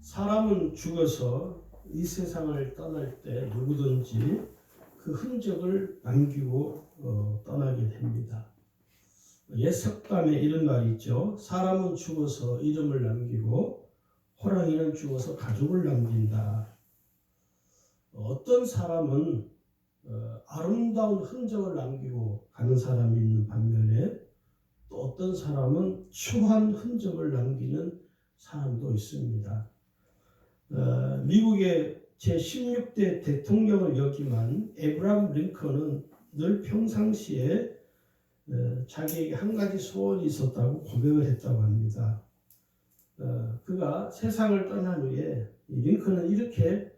사람은 죽어서 이 세상을 떠날 때 누구든지 그 흔적을 남기고 떠나게 됩니다. 옛 석담에 이런 말이 있죠. 사람은 죽어서 이름을 남기고 호랑이는 죽어서 가죽을 남긴다. 어떤 사람은 아름다운 흔적을 남기고 가는 사람이 있는 반면에 또 어떤 사람은 추한 흔적을 남기는 사람도 있습니다. 미국의 제16대 대통령을 역임한 에브라함 링컨은 늘 평상시에 자기에게 한 가지 소원이 있었다고 고백을 했다고 합니다. 그가 세상을 떠난 후에 링컨은 이렇게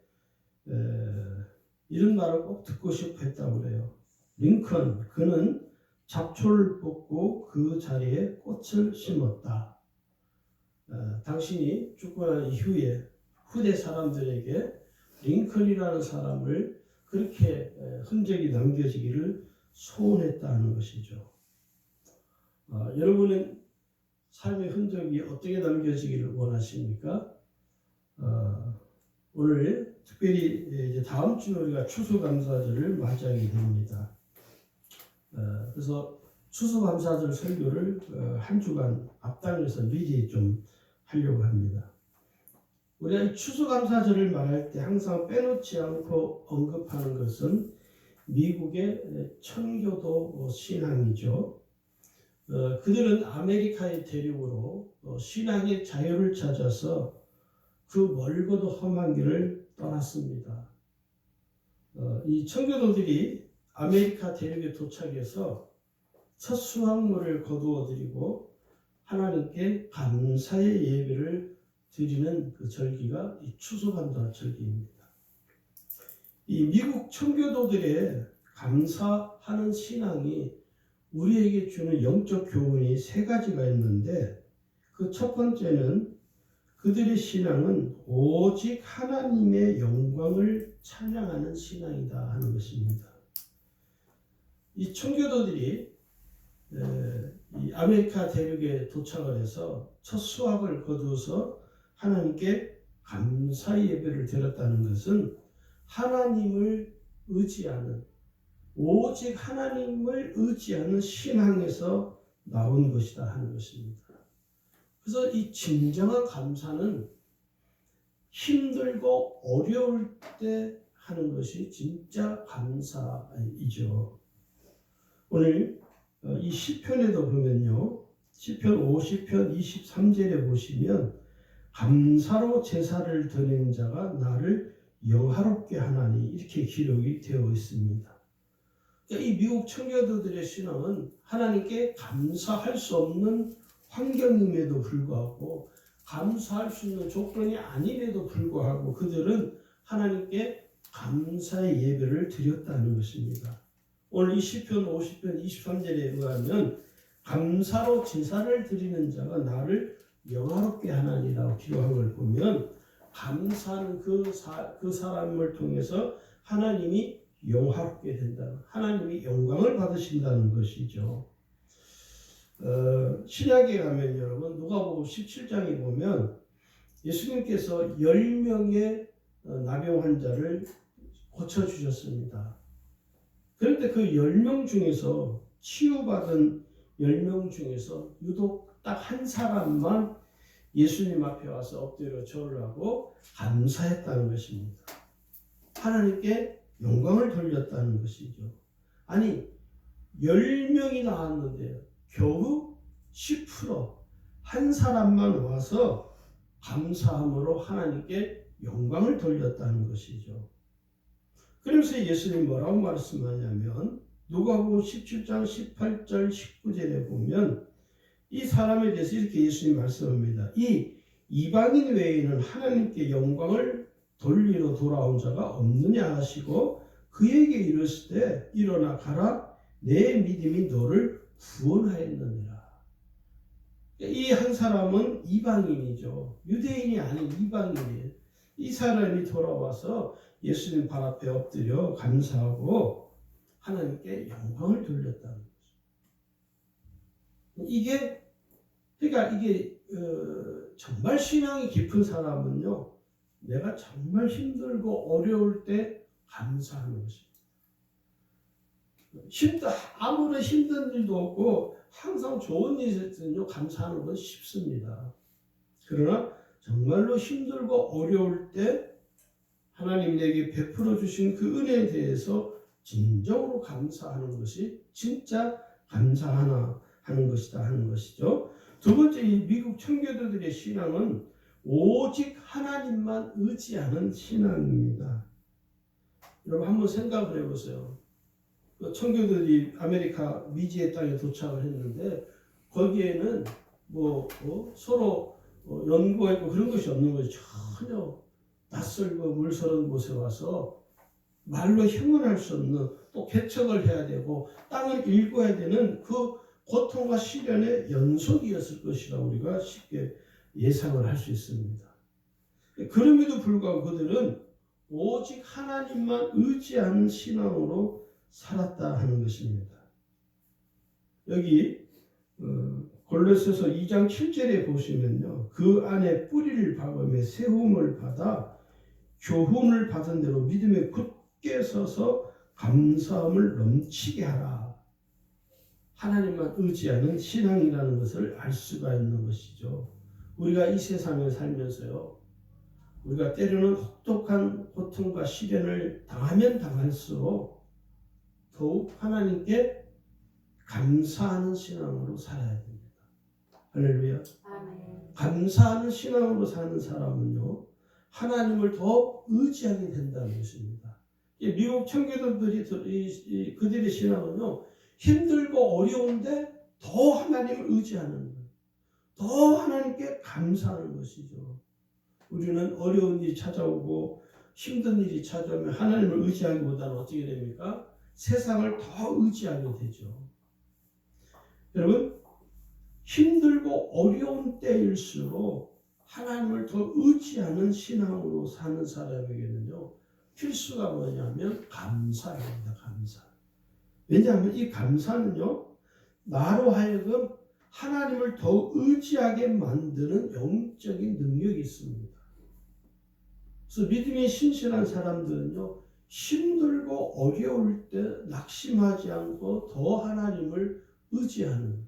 이런 말을 꼭 듣고 싶어 했다고 그래요. 링컨, 그는 잡초를 뽑고 그 자리에 꽃을 심었다. 당신이 죽고 난 이후에 후대 사람들에게 링컨이라는 사람을 그렇게 흔적이 남겨지기를 소원했다는 것이죠. 여러분은 삶의 흔적이 어떻게 남겨지기를 원하십니까? 오늘 특별히 이제 다음 주에 우리가 추수감사절을 맞이하게 됩니다. 그래서 추수감사절 설교를 한 주간 앞당겨서 미리 좀 하려고 합니다. 우리가 이 추수감사절을 말할 때 항상 빼놓지 않고 언급하는 것은 미국의 청교도 신앙이죠. 그들은 아메리카의 대륙으로 신앙의 자유를 찾아서 그 멀고도 험한 길을 떠났습니다. 이 청교도들이 아메리카 대륙에 도착해서 첫 수확물을 거두어 드리고 하나님께 감사의 예배를 드리는 그 절기가 이 추수감사 절기입니다. 이 미국 청교도들의 감사하는 신앙이 우리에게 주는 영적 교훈이 세 가지가 있는데 그 첫 번째는 그들의 신앙은 오직 하나님의 영광을 찬양하는 신앙이다 하는 것입니다. 이 청교도들이 이 아메리카 대륙에 도착을 해서 첫 수확을 거두어서 하나님께 감사의 예배를 드렸다는 것은 하나님을 의지하는 오직 하나님을 의지하는 신앙에서 나온 것이다 하는 것입니다. 그래서 이 진정한 감사는 힘들고 어려울 때 하는 것이 진짜 감사이죠. 오늘 이 시편에도 보면요. 시편 50편 23절에 보시면 감사로 제사를 드리는 자가 나를 영화롭게 하나니 이렇게 기록이 되어 있습니다. 이 미국 청교도들의 신앙은 하나님께 감사할 수 없는 환경임에도 불구하고 감사할 수 있는 조건이 아님에도 불구하고 그들은 하나님께 감사의 예배를 드렸다는 것입니다. 오늘 이 시편 50편 23절에 의하면 감사로 제사를 드리는 자가 나를 영화롭게 하나니라고 기록한 걸 보면 감사하는 그 사람을 통해서 하나님이 영화롭게 된다. 하나님이 영광을 받으신다는 것이죠. 신약에 가면 여러분 누가복음 17장에 보면 예수님께서 10명의 나병 환자를 고쳐주셨습니다. 그런데 그 10명 중에서 치유받은 10명 중에서 유독 딱 한 사람만 예수님 앞에 와서 엎드려 절을 하고 감사했다는 것입니다. 하나님께 영광을 돌렸다는 것이죠. 아니 10명이 나왔는데 겨우 10% 한 사람만 와서 감사함으로 하나님께 영광을 돌렸다는 것이죠. 그러면서 예수님이 뭐라고 말씀하냐면 누가복음 17장 18절 19절에 보면 이 사람에 대해서 이렇게 예수님이 말씀합니다. 이 이방인 외에는 하나님께 영광을 돌리러 돌아온 자가 없느냐 하시고 그에게 이르시되 때 일어나 가라 내 믿음이 너를 구원하였느니라. 이 한 사람은 이방인이죠. 유대인이 아닌 이방인이에요. 이 사람이 돌아와서 예수님 발 앞에 엎드려 감사하고 하나님께 영광을 돌렸다는 거죠. 그러니까 이게 정말 신앙이 깊은 사람은요 내가 정말 힘들고 어려울 때 감사하는 것입니다. 아무런 힘든 일도 없고 항상 좋은 일이 있으면 감사하는 건 쉽습니다. 그러나 정말로 힘들고 어려울 때 하나님 내게 베풀어 주신 그 은혜에 대해서 진정으로 감사하는 것이 진짜 감사하나 하는 것이다 하는 것이죠. 두 번째, 이 미국 청교도들의 신앙은 오직 하나님만 의지하는 신앙입니다. 여러분 한번 생각을 해보세요. 청교도들이 아메리카 미지의 땅에 도착을 했는데 거기에는 서로 연구하고 그런 것이 없는 거죠. 전혀 낯설고 물서른 곳에 와서 말로 형언할 수 없는, 또 개척을 해야 되고 땅을 일궈야 되는 그 고통과 시련의 연속이었을 것이라 우리가 쉽게 예상을 할 수 있습니다. 그럼에도 불구하고 그들은 오직 하나님만 의지하는 신앙으로 살았다 하는 것입니다. 여기 골로새서 2장 7절에 보시면요, 그 안에 뿌리를 박으며 세움을 받아 교훈을 받은 대로 믿음에 굳게 서서 감사함을 넘치게 하라. 하나님만 의지하는 신앙이라는 것을 알 수가 있는 것이죠. 우리가 이 세상에 살면서요, 우리가 때로는 혹독한 고통과 시련을 당하면 당할수록 더욱 하나님께 감사하는 신앙으로 살아야 됩니다. 할렐루야. 아멘. 감사하는 신앙으로 사는 사람은요, 하나님을 더 의지하게 된다는 것입니다. 미국 청교도들이 그들의 신앙은요, 힘들고 어려운데 더 하나님을 의지하는 거예요. 더 하나님께 감사하는 것이죠. 우리는 어려운 일이 찾아오고 힘든 일이 찾아오면 하나님을 의지하기보다는 어떻게 됩니까? 세상을 더 의지하게 되죠. 여러분, 힘들고 어려운 때일수록 하나님을 더 의지하는 신앙으로 사는 사람에게는요, 필수가 뭐냐면 감사입니다. 감사. 왜냐하면 이 감사는요, 나로 하여금 하나님을 더 의지하게 만드는 영적인 능력이 있습니다. 그래서 믿음이 신실한 사람들은요, 힘들고 어려울 때 낙심하지 않고 더 하나님을 의지하는.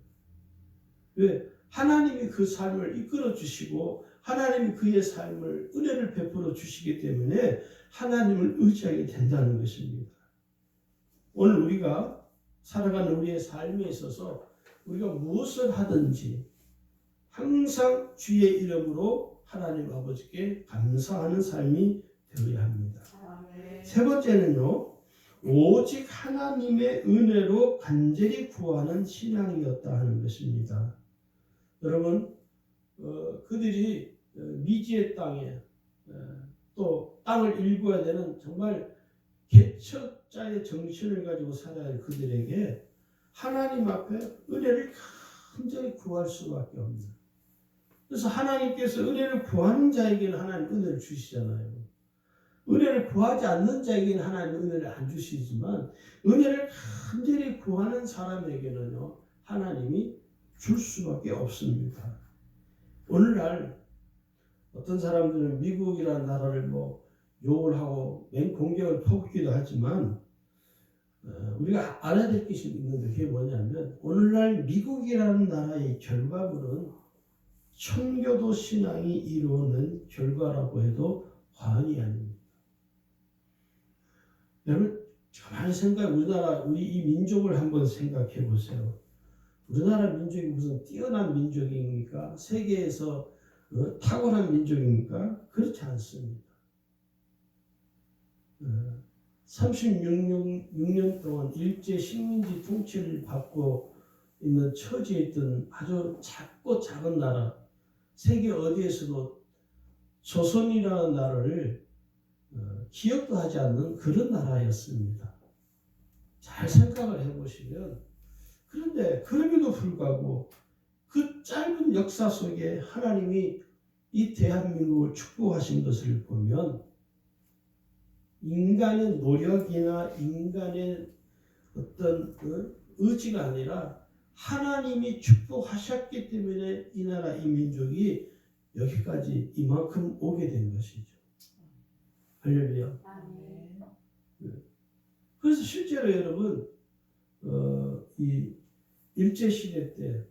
왜? 하나님이 그 삶을 이끌어 주시고 하나님이 그의 삶을 은혜를 베풀어 주시기 때문에 하나님을 의지하게 된다는 것입니다. 오늘 우리가 살아가는 우리의 삶에 있어서 우리가 무엇을 하든지 항상 주의 이름으로 하나님 아버지께 감사하는 삶이 되어야 합니다. 세 번째는요, 오직 하나님의 은혜로 간절히 구하는 신앙이었다 하는 것입니다. 여러분, 그들이 미지의 땅에 또 땅을 일궈야 되는 정말 개척자의 정신을 가지고 살아야 할 그들에게 하나님 앞에 은혜를 간절히 구할 수밖에 없는. 그래서 하나님께서 은혜를 구하는 자에게는 하나님 은혜를 주시잖아요. 은혜를 구하지 않는 자에게는 하나님 은혜를 안 주시지만 은혜를 간절히 구하는 사람에게는요, 하나님이 줄 수밖에 없습니다. 오늘날 어떤 사람들은 미국이라는 나라를 욕을 하고 맹공격을 퍼붓기도 하지만 우리가 알아야 될 것이 있는데 그게 뭐냐면 오늘날 미국이라는 나라의 결과물은 청교도 신앙이 이루어낸 결과라고 해도 과언이 아닙니다. 여러분 가만히 우리 이 민족을 한번 생각해 보세요. 우리나라 민족이 무슨 뛰어난 민족입니까? 세계에서 탁월한 민족입니까? 그렇지 않습니다. 36년 동안 일제 식민지 통치를 받고 있는 처지에 있던 아주 작고 작은 나라, 세계 어디에서도 조선이라는 나라를 기억도 하지 않는 그런 나라였습니다. 잘 생각을 해보시면, 그런데 그럼에도 불구하고 그 짧은 역사 속에 하나님이 이 대한민국을 축복하신 것을 보면 인간의 노력이나 인간의 어떤 의지가 아니라 하나님이 축복하셨기 때문에 이 나라 이 민족이 여기까지 이만큼 오게 된 것이죠. 할렐루야. 그래서 실제로 여러분 이 일제시대 때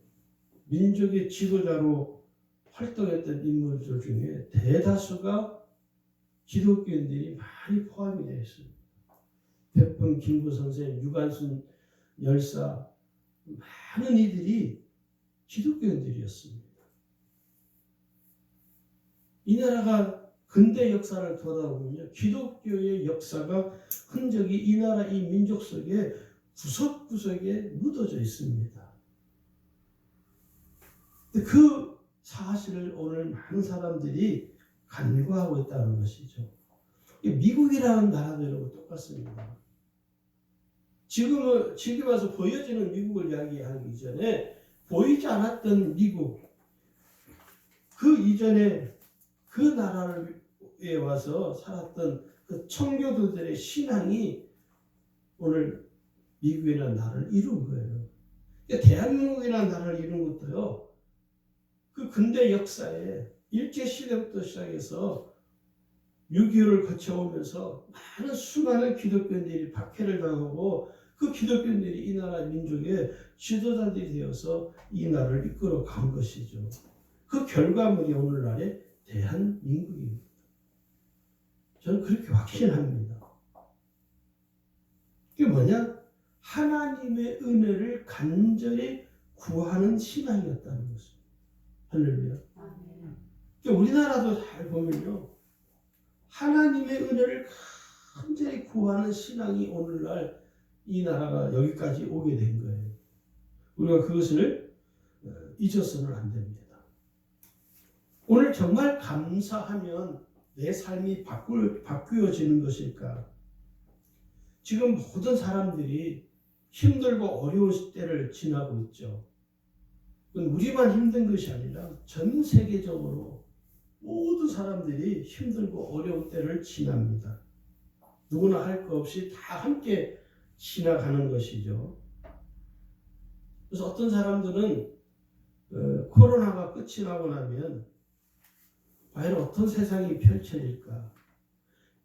민족의 지도자로 활동했던 인물들 중에 대다수가 기독교인들이 많이 포함이 되어 있습니다. 백범 김구 선생, 유관순 열사, 많은 이들이 기독교인들이었습니다. 이 나라가 근대 역사를 돌아보면요, 기독교의 역사가 흔적이 이 나라 이 민족 속에 구석구석에 묻어져 있습니다. 그 사실을 오늘 많은 사람들이 간과하고 있다는 것이죠. 미국이라는 나라도 여러분 똑같습니다. 지금 와서 보여지는 미국을 이야기하기 전에 보이지 않았던 미국, 그 이전에 그 나라에 와서 살았던 그 청교도들의 신앙이 오늘 미국이라는 나라를 이룬 거예요. 그러니까 대한민국이라는 나라를 이룬 것도요, 그 근대 역사에 일제시대부터 시작해서 6.25를 거쳐오면서 많은 수많은 기독교인들이 박해를 당하고 그 기독교인들이 이 나라 민족의 지도자들이 되어서 이 나라를 이끌어 간 것이죠. 그 결과물이 오늘날의 대한민국입니다. 저는 그렇게 확신합니다. 그게 뭐냐? 하나님의 은혜를 간절히 구하는 신앙이었다는 것입니다. 할렐루야. 그러니까 우리나라도 잘 보면요, 하나님의 은혜를 간절히 구하는 신앙이 오늘날 이 나라가 여기까지 오게 된 거예요. 우리가 그것을 잊어서는 안 됩니다. 오늘 정말 감사하면 내 삶이 바뀌어지는 것일까? 지금 모든 사람들이 힘들고 어려운 때를 지나고 있죠. 우리만 힘든 것이 아니라 전 세계적으로 모든 사람들이 힘들고 어려운 때를 지납니다. 누구나 할 것 없이 다 함께 지나가는 것이죠. 그래서 어떤 사람들은 코로나가 끝이 나고 나면 과연 어떤 세상이 펼쳐질까?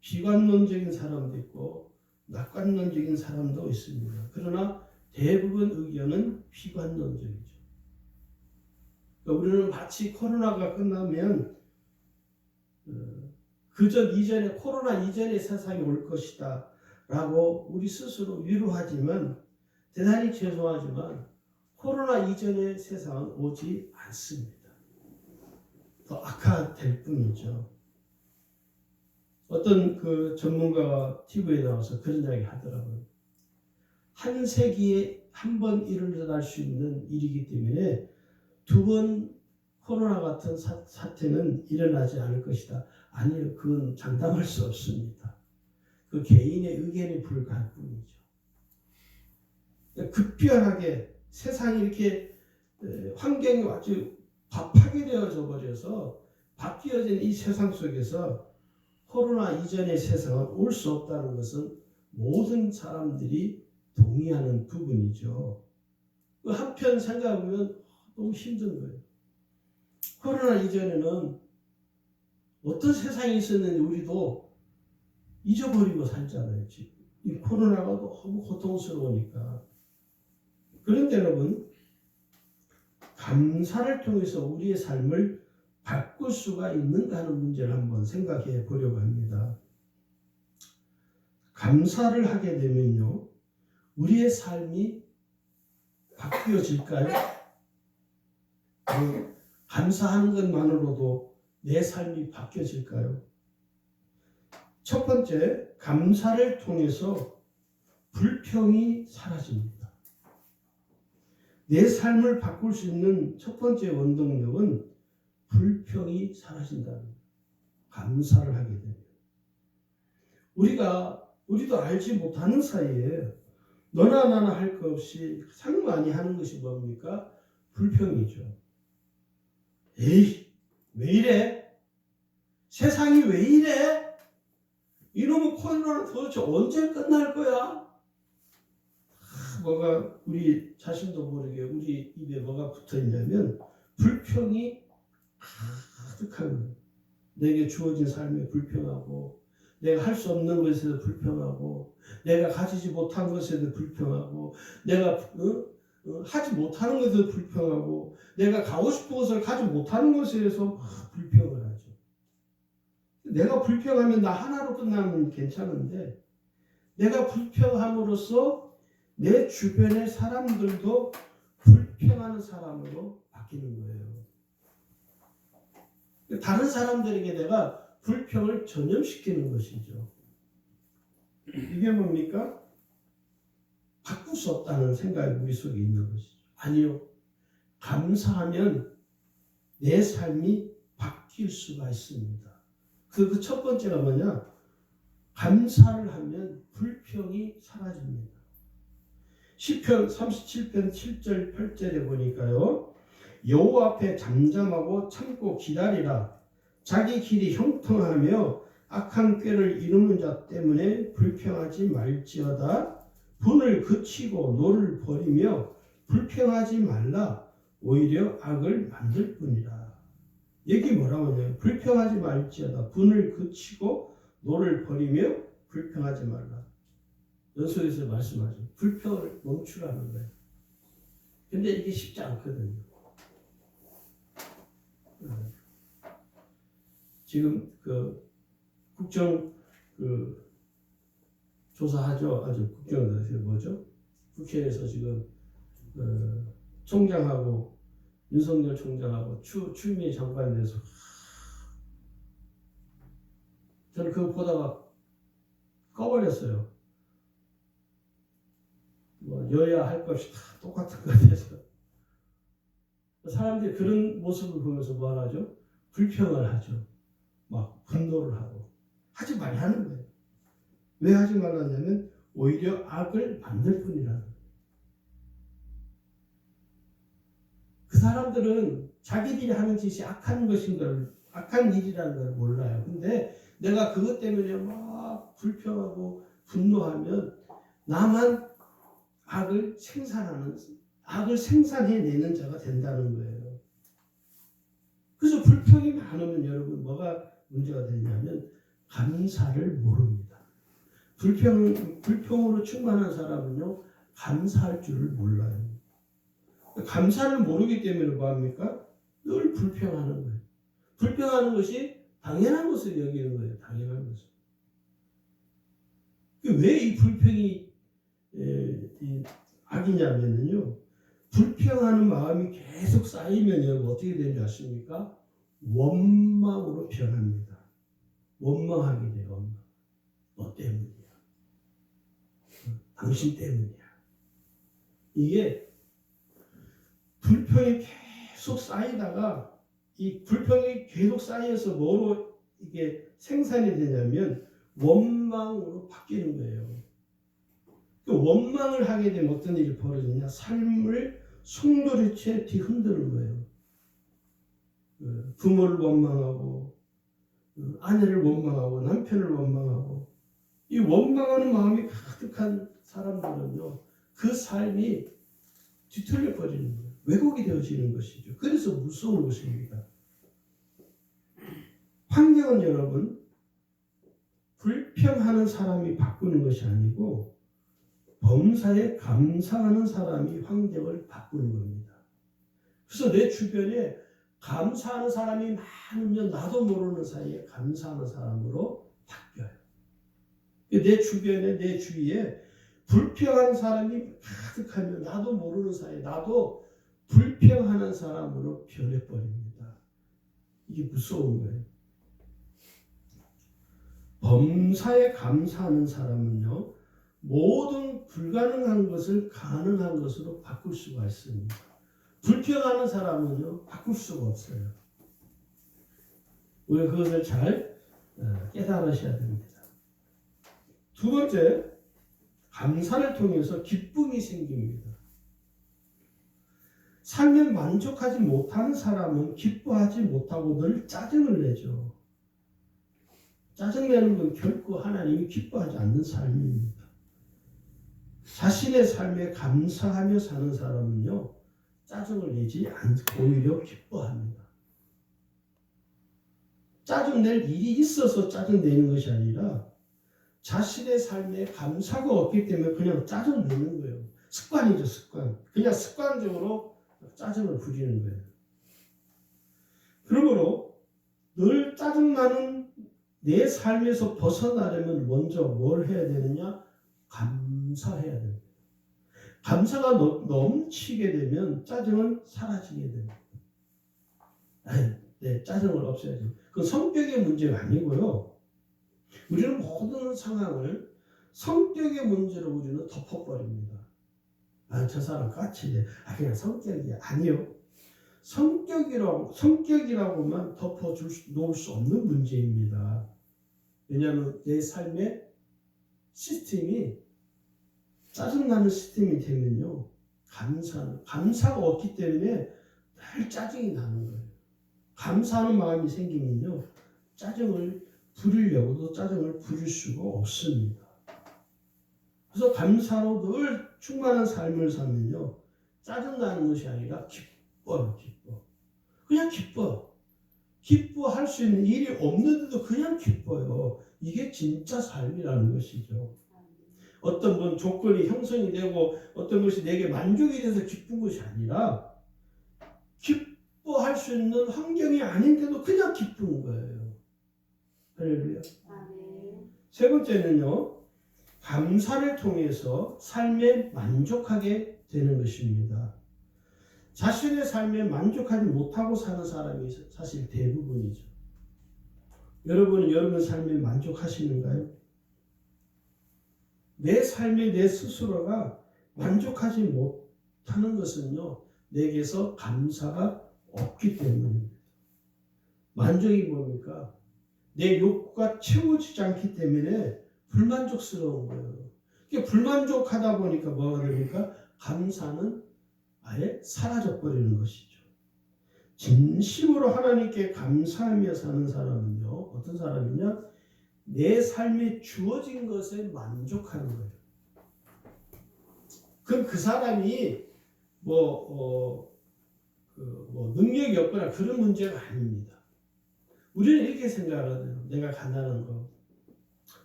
비관론적인 사람도 있고 낙관론적인 사람도 있습니다. 그러나 대부분 의견은 비관론적이죠. 그러니까 우리는 마치 코로나가 끝나면 이전에 코로나 이전의 세상이 올 것이다 라고 우리 스스로 위로하지만 대단히 죄송하지만 코로나 이전의 세상은 오지 않습니다. 더 악화될 뿐이죠. 어떤 그 전문가가 TV에 나와서 그런 이야기 하더라고요. 한 세기에 한 번 일어날 수 있는 일이기 때문에 두 번 코로나 같은 사태는 일어나지 않을 것이다. 아니요, 그건 장담할 수 없습니다. 그 개인의 의견에 불과할 뿐이죠. 급변하게 세상이 이렇게 환경이 아주 파괴되어져 버려서 바뀌어진 이 세상 속에서 코로나 이전의 세상은 올 수 없다는 것은 모든 사람들이 동의하는 부분이죠. 한편 생각해보면 너무 힘든 거예요. 코로나 이전에는 어떤 세상이 있었는지 우리도 잊어버리고 살잖아요. 지금 이 코로나가 너무 고통스러우니까. 그런데 여러분, 감사를 통해서 우리의 삶을 바꿀 수가 있는가 하는 문제를 한번 생각해 보려고 합니다. 감사를 하게 되면요, 우리의 삶이 바뀌어질까요? 감사하는 것만으로도 내 삶이 바뀌어질까요? 첫 번째, 감사를 통해서 불평이 사라집니다. 내 삶을 바꿀 수 있는 첫 번째 원동력은 불평이 사라진다는 거예요. 감사를 하게 되면. 우리도 알지 못하는 사이에 너나 나나 할 것 없이 가장 많이 하는 것이 뭡니까? 불평이죠. 에이, 왜 이래? 세상이 왜 이래? 이놈의 코로나는 도대체 언제 끝날 거야? 뭐가 우리 자신도 모르게 우리 입에 뭐가 붙어 있냐면 불평이 가득한 거예요. 내게 주어진 삶에 불평하고 내가 할 수 없는 것에도 불평하고, 내가 가지지 못한 것에도 불평하고, 내가 하지 못하는 것에도 불평하고, 내가 가고 싶은 것을 가지 못하는 것에 대해서 불평을 하죠. 내가 불평하면 나 하나로 끝나면 괜찮은데, 내가 불평함으로써 내 주변의 사람들도 불평하는 사람으로 바뀌는 거예요. 다른 사람들에게 내가 불평을 전염시키는 것이죠. 이게 뭡니까? 바꿀 수 없다는 생각이 우리 속에 있는 것이죠. 아니요. 감사하면 내 삶이 바뀔 수가 있습니다. 그 첫 번째가 뭐냐? 감사를 하면 불평이 사라집니다. 시편 37편 7절 8절에 보니까요. 여호와 앞에 잠잠하고 참고 기다리라. 자기 길이 형통하며 악한 꾀를 이루는 자 때문에 불평하지 말지어다. 분을 그치고 노를 버리며 불평하지 말라. 오히려 악을 만들 뿐이라. 여기 뭐라고 하냐면 불평하지 말지어다. 분을 그치고 노를 버리며 불평하지 말라. 연속해서 말씀하죠. 불평을 멈추라는 거예요. 근데 이게 쉽지 않거든요. 지금 국정 조사하죠. 아주 국정에서 뭐죠? 국회에서 지금 총장하고 윤석열 총장하고 추미애 장관에 대해서 저는 그거 보다가 꺼버렸어요. 뭐 여야 할 것이 다 똑같은 것 같아서 사람들이 그런 모습을 보면서 뭐 하죠? 불평을 하죠. 막 분노를 하고 하지 말라는 거예요. 왜 하지 말라냐면 오히려 악을 만들 뿐이라는 거예요. 그 사람들은 자기들이 하는 짓이 악한 것인 걸, 악한 일이라는 걸 몰라요. 근데 내가 그것 때문에 막 불평하고 분노하면 나만 악을 생산해내는 자가 된다는 거예요. 그래서 불평이 많으면 여러분 뭐가 문제가 되냐면 감사를 모릅니다. 불평으로 충만한 사람은요 감사할 줄을 몰라요. 감사를 모르기 때문에 뭐합니까? 늘 불평하는 거예요. 불평하는 것이 당연한 것을 여기는 거예요. 당연한 것을. 왜 이 불평이 악이냐면요. 불평하는 마음이 계속 쌓이면 여러분 어떻게 되는지 아십니까? 원망으로 변합니다. 원망하게 돼요. 원망. 너 때문이야. 당신 때문이야. 이게 불평이 계속 쌓이다가 이 불평이 계속 쌓여서 뭐로 이게 생산이 되냐면 원망으로 바뀌는 거예요. 원망을 하게 되면 어떤 일이 벌어지냐? 삶을 송두리째 뒤흔드는 거예요. 부모를 원망하고 아내를 원망하고 남편을 원망하고 이 원망하는 마음이 가득한 사람들은요 그 삶이 뒤틀려 버리는 거예요. 왜곡이 되어지는 것이죠. 그래서 무서운 것입니다. 환경은 여러분 불평하는 사람이 바꾸는 것이 아니고 범사에 감사하는 사람이 환경을 바꾸는 겁니다. 그래서 내 주변에 감사하는 사람이 많으면 나도 모르는 사이에 감사하는 사람으로 바뀌어요. 내 주변에 내 주위에 불평하는 사람이 가득하면 나도 모르는 사이에 나도 불평하는 사람으로 변해버립니다. 이게 무서운 거예요. 범사에 감사하는 사람은요 모든 불가능한 것을 가능한 것으로 바꿀 수가 있습니다. 불평하는 사람은요 바꿀 수가 없어요. 우리가 그것을 잘 깨달으셔야 됩니다. 두 번째, 감사를 통해서 기쁨이 생깁니다. 삶에 만족하지 못하는 사람은 기뻐하지 못하고 늘 짜증을 내죠. 짜증내는 건 결코 하나님이 기뻐하지 않는 삶입니다. 자신의 삶에 감사하며 사는 사람은요 짜증을 내지 않고 오히려 기뻐합니다. 짜증낼 일이 있어서 짜증내는 것이 아니라 자신의 삶에 감사가 없기 때문에 그냥 짜증내는 거예요. 습관이죠, 습관. 그냥 습관적으로 짜증을 부리는 거예요. 그러므로 늘 짜증나는 내 삶에서 벗어나려면 먼저 뭘 해야 되느냐? 감사해야 됩니다. 감사가 넘치게 되면 짜증은 사라지게 됩니다. 네, 짜증을 없애야죠. 그건 성격의 문제가 아니고요. 우리는 모든 상황을 성격의 문제로 우리는 덮어버립니다. 저 사람 까칠해. 그냥 성격이야. 아니요. 성격이라고만 놓을 수 없는 문제입니다. 왜냐하면 내 삶의 시스템이 짜증나는 시스템이 되면요. 감사가 없기 때문에 늘 짜증이 나는 거예요. 감사하는 마음이 생기면요. 짜증을 부리려고도 짜증을 부릴 수가 없습니다. 그래서 감사로 늘 충만한 삶을 살면요. 짜증나는 것이 아니라 기뻐요. 그냥 기뻐. 기뻐할 수 있는 일이 없는데도 그냥 기뻐요. 이게 진짜 삶이라는 것이죠. 어떤 분 조건이 형성이 되고 어떤 것이 내게 만족이 돼서 기쁜 것이 아니라 기뻐할 수 있는 환경이 아닌데도 그냥 기쁜 거예요. 할렐루야. 세 번째는요. 감사를 통해서 삶에 만족하게 되는 것입니다. 자신의 삶에 만족하지 못하고 사는 사람이 사실 대부분이죠. 여러분은 여러분 삶에 만족하시는가요? 내 삶에 내 스스로가 만족하지 못하는 것은요. 내게서 감사가 없기 때문입니다. 만족이 뭡니까? 내 욕구가 채워지지 않기 때문에 불만족스러운 거예요. 불만족하다 보니까 뭐가 됩니까? 감사는 아예 사라져 버리는 것이죠. 진심으로 하나님께 감사하며 사는 사람은요. 어떤 사람이냐? 내 삶에 주어진 것에 만족하는 거예요. 그럼 그 사람이 능력이 없거나 그런 문제가 아닙니다. 우리는 이렇게 생각하거든요. 내가 가난한 거,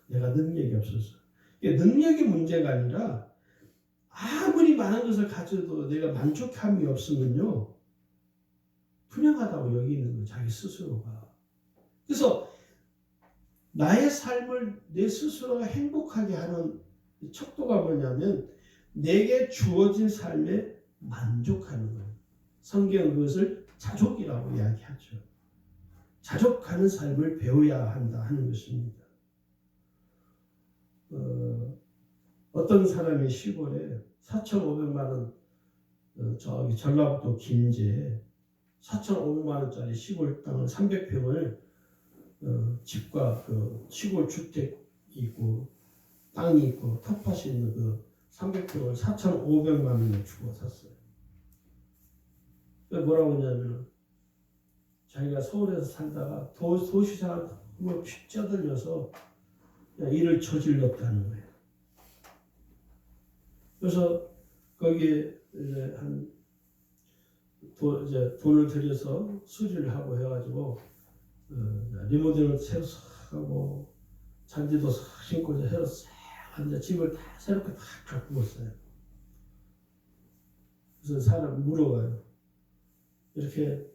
내가 능력이 없어서. 능력이 문제가 아니라 아무리 많은 것을 가져도 내가 만족함이 없으면요. 불행하다고 여기는 거예요. 자기 스스로가. 그래서 나의 삶을 내 스스로가 행복하게 하는 척도가 뭐냐면 내게 주어진 삶에 만족하는 거예요. 성경은 그것을 자족이라고 이야기하죠. 자족하는 삶을 배워야 한다 하는 것입니다. 어떤 사람이 시골에 4,500만 원 저기 전라북도 김제에 4,500만 원짜리 시골 땅을 300평을 집과 그 시골 주택이 있고 땅이 있고 텃밭이 있는 그 300평을 4,500만 원에 주고 샀어요. 뭐라고 하냐면 자기가 서울에서 살다가 도시생활 너무 휘쩌들려서 일을 저질렀다는 거예요. 그래서 거기에 이제 돈을 들여서 수리를 하고 해가지고 리모델을 새로 하고 잔디도 신고 새로 이제 집을 다 새롭게 다 가꾸었어요. 그래서 사람 물어봐요. 이렇게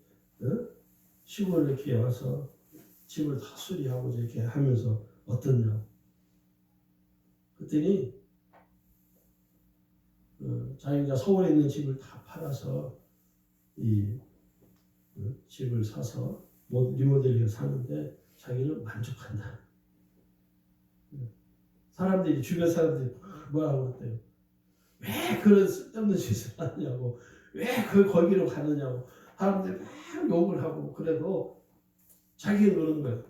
시골에 이렇게 와서 집을 다 수리하고 이렇게 하면서 어떠냐? 그랬더니 자기가 서울에 있는 집을 다 팔아서 이 집을 사서 리모델링을 사는데 자기는 만족한다. 사람들이 주변 사람들이 뭐라고 그랬대요. 왜 그런 쓸데없는 짓을 하느냐고, 왜 거기로 가느냐고 사람들이 막 욕을 하고 그래도 자기는 그러는 거예요.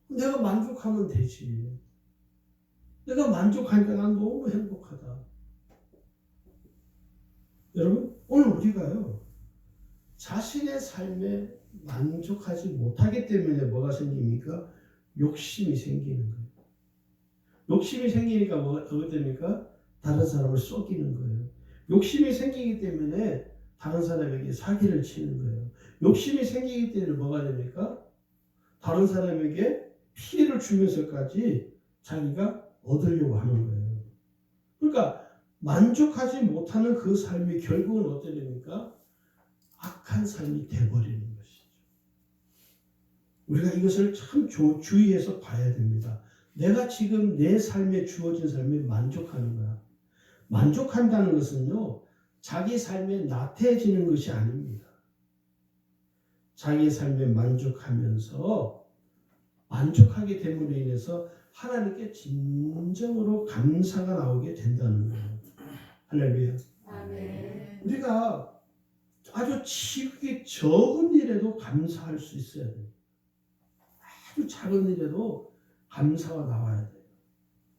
내가 만족하면 되지. 내가 만족하니까 난 너무 행복하다. 여러분 오늘 우리가요 자신의 삶에 만족하지 못하기 때문에 뭐가 생깁니까? 욕심이 생기는 거예요. 욕심이 생기니까 뭐가 됩니까? 다른 사람을 속이는 거예요. 욕심이 생기기 때문에 다른 사람에게 사기를 치는 거예요. 욕심이 생기기 때문에 뭐가 됩니까? 다른 사람에게 피해를 주면서까지 자기가 얻으려고 하는 거예요. 그러니까 만족하지 못하는 그 삶이 결국은 어떻게 됩니까? 악한 삶이 돼버리는 것이죠. 우리가 이것을 참 주의해서 봐야 됩니다. 내가 지금 내 삶에 주어진 삶에 만족하는 거야. 만족한다는 것은요, 자기 삶에 나태해지는 것이 아닙니다. 자기 삶에 만족하면서 만족하게 됨으로 인해서 하나님께 진정으로 감사가 나오게 된다는 거예요. 할렐루야. 아멘. 우리가 아주 지극히 적은 일에도 감사할 수 있어야 돼요. 아주 작은 일에도 감사가 나와야 돼요.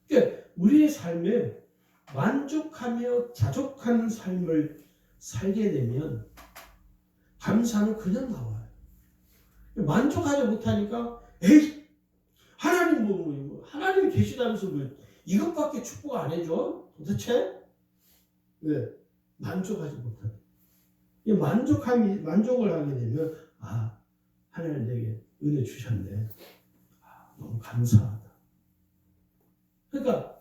그러니까 우리의 삶에 만족하며 자족하는 삶을 살게 되면 감사는 그냥 나와요. 만족하지 못하니까 에이 하나님 뭐 하나님이 계시다면서 뭐 이것밖에 축복 안 해줘? 도대체? 왜? 만족하지 못하다. 만족을 하게 되면 하나님 내게 은혜 주셨네. 너무 감사하다. 그러니까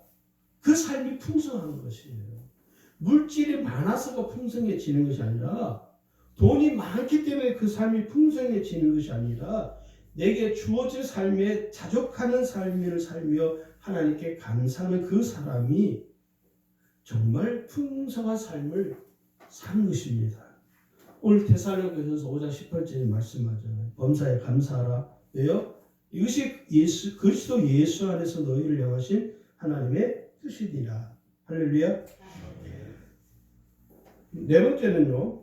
그 삶이 풍성한 것이에요. 물질이 많아서가 풍성해지는 것이 아니라 돈이 많기 때문에 그 삶이 풍성해지는 것이 아니라 내게 주어진 삶에 자족하는 삶을 살며 하나님께 감사하는 그 사람이 정말 풍성한 삶을 사는 것입니다. 오늘 데살로니가전서 5장 18절에 말씀하잖아요. 범사에 감사하라. 왜요? 이것이 그리스도 예수 안에서 너희를 향하신 하나님의 뜻이니라. 할렐루야. 네 번째는요.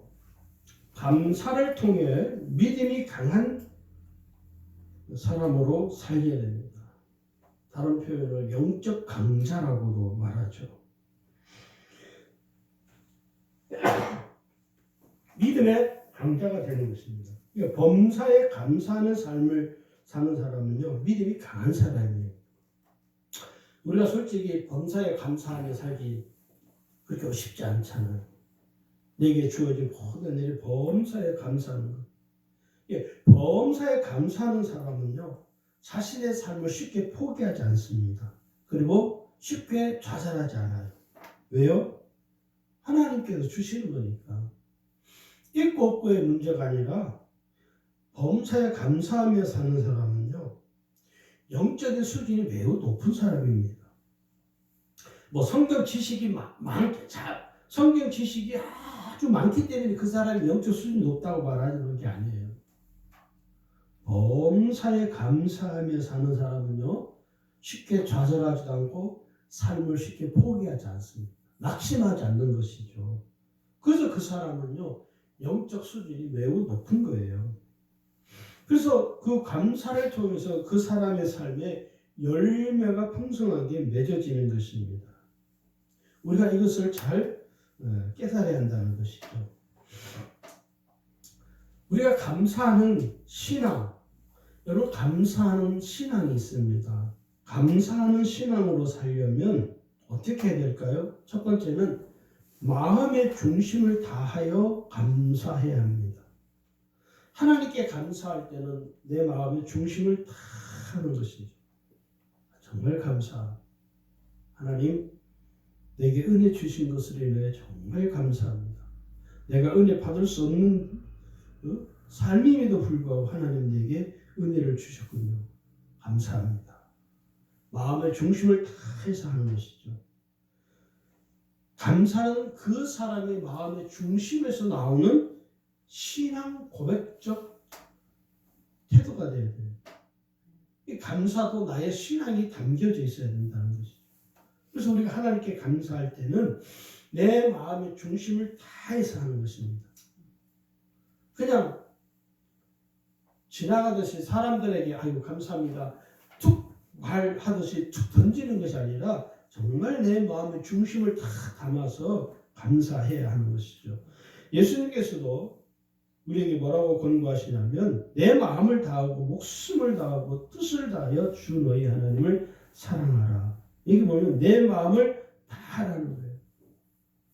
감사를 통해 믿음이 강한 사람으로 살게 됩니다. 다른 표현을 영적 강자라고도 말하죠. 믿음의 강자가 되는 것입니다. 그러니까 범사에 감사하는 삶을 사는 사람은요, 믿음이 강한 사람이에요. 우리가 솔직히 범사에 감사하며 살기 그렇게 쉽지 않잖아요. 내게 주어진 모든 일이 범사에 감사하는 것. 범사에 감사하는 사람은요, 자신의 삶을 쉽게 포기하지 않습니다. 그리고 쉽게 좌절하지 않아요. 왜요? 하나님께서 주시는 거니까. 있고 없고의 문제가 아니라 범사에 감사하며 사는 사람은요, 영적인 수준이 매우 높은 사람입니다. 뭐 성경 지식이 성경 지식이 아주 많기 때문에 그 사람이 영적 수준이 높다고 말하는 게 아니에요. 범사에 감사하며 사는 사람은요, 쉽게 좌절하지도 않고 삶을 쉽게 포기하지 않습니다. 낙심하지 않는 것이죠. 그래서 그 사람은요, 영적 수준이 매우 높은 거예요. 그래서 그 감사를 통해서 그 사람의 삶에 열매가 풍성하게 맺어지는 것입니다. 우리가 이것을 잘 깨달아야 한다는 것이죠. 우리가 감사하는 신앙, 여러분 감사하는 신앙이 있습니다. 감사하는 신앙으로 살려면 어떻게 해야 될까요? 첫 번째는 마음의 중심을 다하여 감사해야 합니다. 하나님께 감사할 때는 내 마음의 중심을 다하는 것이죠. 정말 감사. 하나님, 내게 은혜 주신 것을 인해 정말 감사합니다. 내가 은혜 받을 수 없는 삶임에도 불구하고 하나님 내게 은혜를 주셨군요. 감사합니다. 마음의 중심을 다해서 하는 것이죠. 감사는 그 사람의 마음의 중심에서 나오는 신앙 고백적 태도가 되어야 돼요. 이 감사도 나의 신앙이 담겨져 있어야 된다는 것이죠. 그래서 우리가 하나님께 감사할 때는 내 마음의 중심을 다해서 하는 것입니다. 그냥 지나가듯이 사람들에게 아이고 감사합니다 툭 말하듯이 툭 던지는 것이 아니라 정말 내 마음의 중심을 다 담아서 감사해야 하는 것이죠. 예수님께서도 우리에게 뭐라고 권고하시냐면 내 마음을 다하고 목숨을 다하고 뜻을 다하여 주 너희 하나님을 사랑하라. 이게 뭐냐면 내 마음을 다하라는 거예요.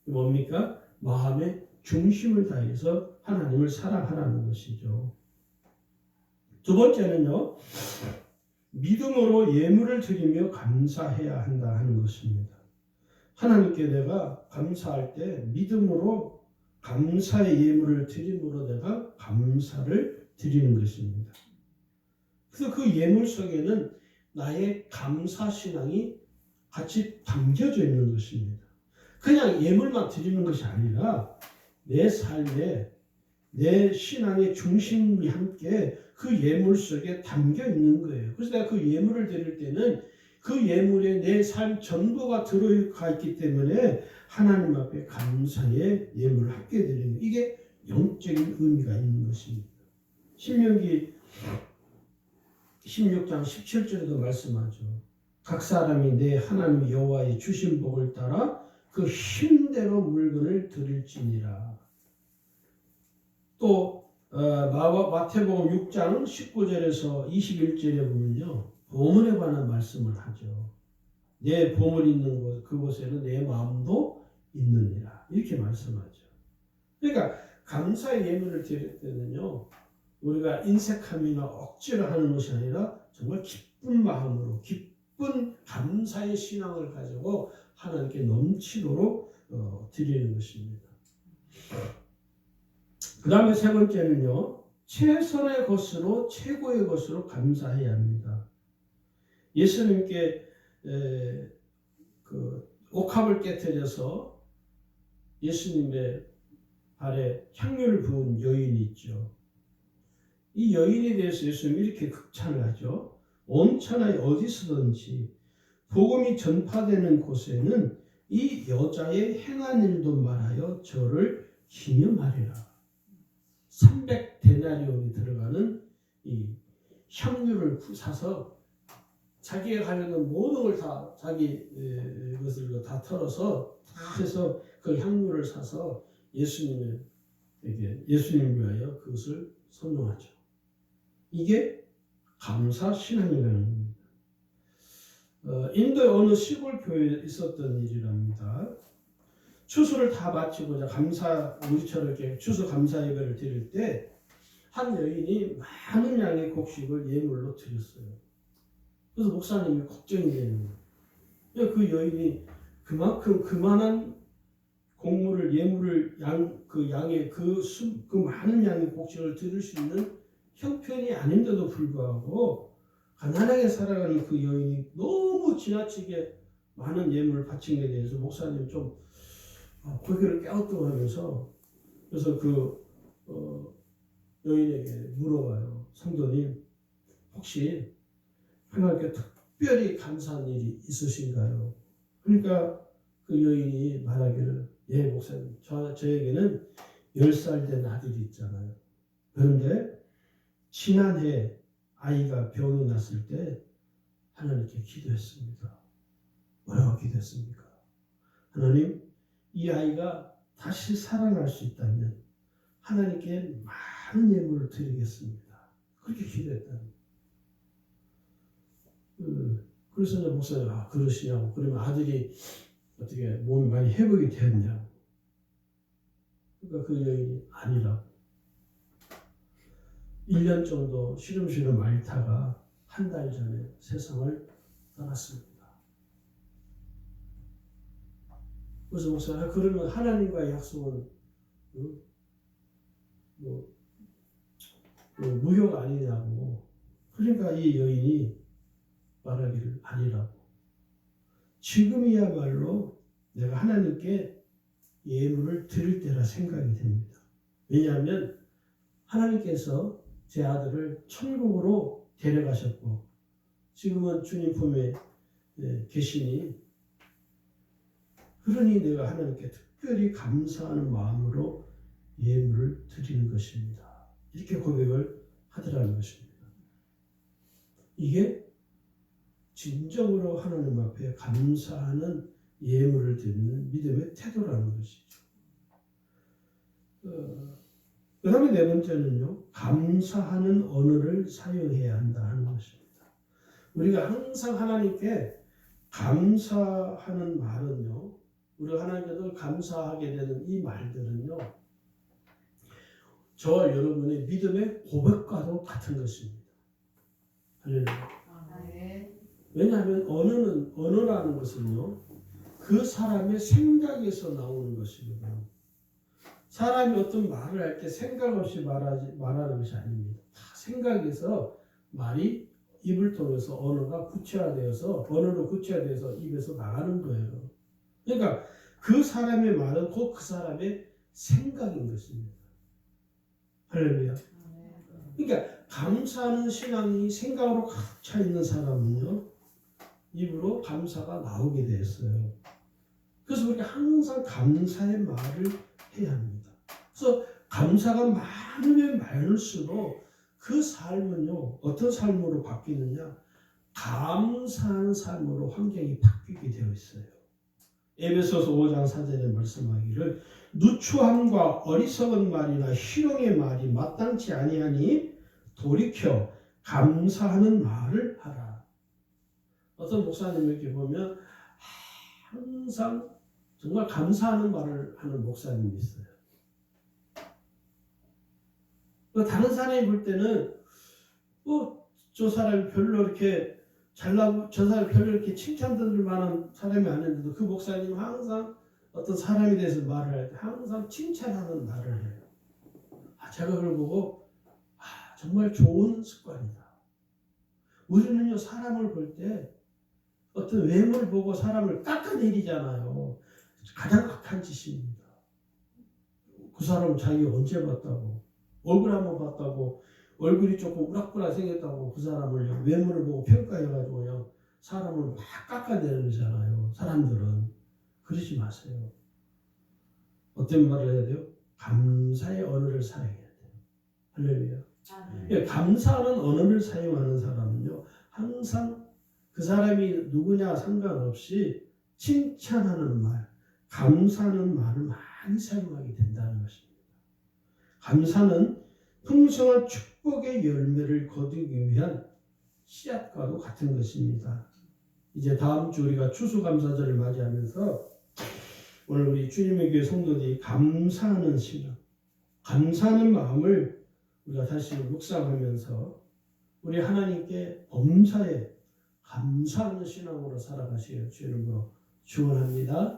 뭡니까? 마음의 중심을 다해서 하나님을 사랑하라는 것이죠. 두 번째는요, 믿음으로 예물을 드리며 감사해야 한다 하는 것입니다. 하나님께 내가 감사할 때 믿음으로 감사의 예물을 드림으로 내가 감사를 드리는 것입니다. 그래서 그 예물 속에는 나의 감사신앙이 같이 담겨져 있는 것입니다. 그냥 예물만 드리는 것이 아니라 내 삶에 내 신앙의 중심이 함께 그 예물 속에 담겨 있는 거예요. 그래서 내가 그 예물을 드릴 때는 그 예물에 내 삶 전부가 들어가 있기 때문에 하나님 앞에 감사의 예물을 함께 드리는 거예요. 이게 영적인 의미가 있는 것입니다. 신명기 16장 17절에도 말씀하죠. 각 사람이 내 하나님 여호와의 주신 복을 따라 그 힘대로 물건을 드릴지니라. 또 마태복음 6장 19절에서 21절에 보면요, 보물에 관한 말씀을 하죠. 내 보물 있는 곳, 그곳에는 내 마음도 있느니라, 이렇게 말씀하죠. 그러니까 감사의 예물을 드릴 때는요, 우리가 인색함이나 억지로 하는 것이 아니라 정말 기쁜 마음으로, 기쁜 감사의 신앙을 가지고 하나님께 넘치도록 드리는 것입니다. 그 다음에 세 번째는요, 최선의 것으로, 최고의 것으로 감사해야 합니다. 예수님께 그 옥합을 깨뜨려서 예수님의 발에 향유를 부은 여인이 있죠. 이 여인에 대해서 예수님이 이렇게 극찬을 하죠. 온 천하에 어디서든지 복음이 전파되는 곳에는 이 여자의 행한 일도 말하여 저를 기념하리라. 300데나리온이 들어가는 이 향유를 사서 자기가 가려는 모든 걸 다 자기 것을 다 털어서 다 해서 그 향유를 사서 예수님을 위하여 그것을 선용하죠. 이게 감사 신앙이라는 겁니다. 인도의 어느 시골 교회에 있었던 일이랍니다. 추수를 다 마치고 우리처럼 이렇게 추수 감사 예배를 드릴 때 한 여인이 많은 양의 곡식을 예물로 드렸어요. 그래서 목사님이 걱정이 되는 거예요. 그 여인이 그만큼 그만한 곡물을 예물을 양의 그 많은 양의 곡식을 드릴 수 있는 형편이 아닌데도 불구하고 가난하게 살아가는 그 여인이 너무 지나치게 많은 예물을 바친 데 대해서 목사님이 좀 고개를 깨우뚱하면서 그래서 여인에게 물어봐요. 성도님, 혹시 하나님께 특별히 감사한 일이 있으신가요? 그러니까 그 여인이 말하기를, 예 목사님, 저에게는 10살 된 아들이 있잖아요. 그런데 지난해 아이가 병이 났을 때 하나님께 기도했습니다. 뭐라고 기도했습니까? 하나님, 이 아이가 다시 살아날 수 있다면 하나님께 많은 예물을 드리겠습니다. 그렇게 기도했다는 거예요. 그래서 이제 목사님, 그러시냐고. 그러면 아들이 어떻게 몸이 많이 회복이 되었냐고. 그러니까 그 여인이 아니라고. 1년 정도 시름시름 앓다가 한 달 전에 세상을 떠났습니다. 그래서 목사님, 그러면 하나님과의 약속은 무효가 아니냐고. 그러니까 이 여인이 말하기를 아니라고. 지금이야말로 내가 하나님께 예물을 드릴 때라 생각이 됩니다. 왜냐하면 하나님께서 제 아들을 천국으로 데려가셨고 지금은 주님 품에 계시니, 그러니 내가 하나님께 특별히 감사하는 마음으로 예물을 드리는 것입니다. 이렇게 고백을 하더라는 것입니다. 이게 진정으로 하나님 앞에 감사하는 예물을 드리는 믿음의 태도라는 것이죠. 그 다음에 네 번째는요, 감사하는 언어를 사용해야 한다 하는 것입니다. 우리가 항상 하나님께 감사하는 말은요, 우리가 하나님께 감사하게 되는 이 말들은요, 저와 여러분의 믿음의 고백과도 같은 것입니다. 할렐루야. 아멘. 왜냐하면 언어라는 것은요, 그 사람의 생각에서 나오는 것이거든요. 사람이 어떤 말을 할 때 생각 없이 말하는 것이 아닙니다. 다 생각에서 말이 입을 통해서 언어로 구체화되어서 입에서 나가는 거예요. 그러니까 그 사람의 말은 곧 그 사람의 생각인 것입니다. 할렐루야. 그러니까 감사하는 신앙이 생각으로 가득 차 있는 사람은요, 입으로 감사가 나오게 되었어요. 그래서 우리가 항상 감사의 말을 해야 합니다. 그래서 감사가 많으면 많을수록 그 삶은요, 어떤 삶으로 바뀌느냐? 감사한 삶으로 환경이 바뀌게 되어 있어요. 에베소서 5장 4절에 말씀하기를 누추함과 어리석은 말이나 희롱의 말이 마땅치 아니하니 돌이켜 감사하는 말을 하라. 어떤 목사님 이렇게 보면 항상 정말 감사하는 말을 하는 목사님이 있어요. 다른 사람이 볼 때는 저 사람이 별로 이렇게 잘나고 저 사람이 별로 이렇게 칭찬 들을 만한 사람이 아닌데도 그 목사님은 항상 어떤 사람에 대해서 말을 할 때 항상 칭찬하는 말을 해요. 제가 그걸 보고 정말 좋은 습관이다. 우리는요, 사람을 볼 때 어떤 외모를 보고 사람을 깎아내리잖아요. 가장 악한 짓입니다. 그 사람은 자기가 언제 봤다고, 얼굴 한번 봤다고, 얼굴이 조금 우락부락 생겼다고 그 사람을 외모를 보고 평가해가지고요, 사람을 막 깎아내리잖아요. 사람들은. 그러지 마세요. 어떤 말을 해야 돼요? 감사의 언어를 사용해야 돼요. 할렐루야. 감사하는 언어를 사용하는 사람은요, 항상 그 사람이 누구냐 상관없이 칭찬하는 말, 감사하는 말을 많이 사용하게 된다는 것입니다. 감사는 풍성한 축복의 열매를 거두기 위한 씨앗과도 같은 것입니다. 이제 다음 주 우리가 추수감사절을 맞이하면서 오늘 우리 주님의 교회 성도들이 감사하는 신앙, 감사하는 마음을 우리가 다시 묵상하면서 우리 하나님께 범사에 감사하는 신앙으로 살아가시길 주님으로 축원합니다.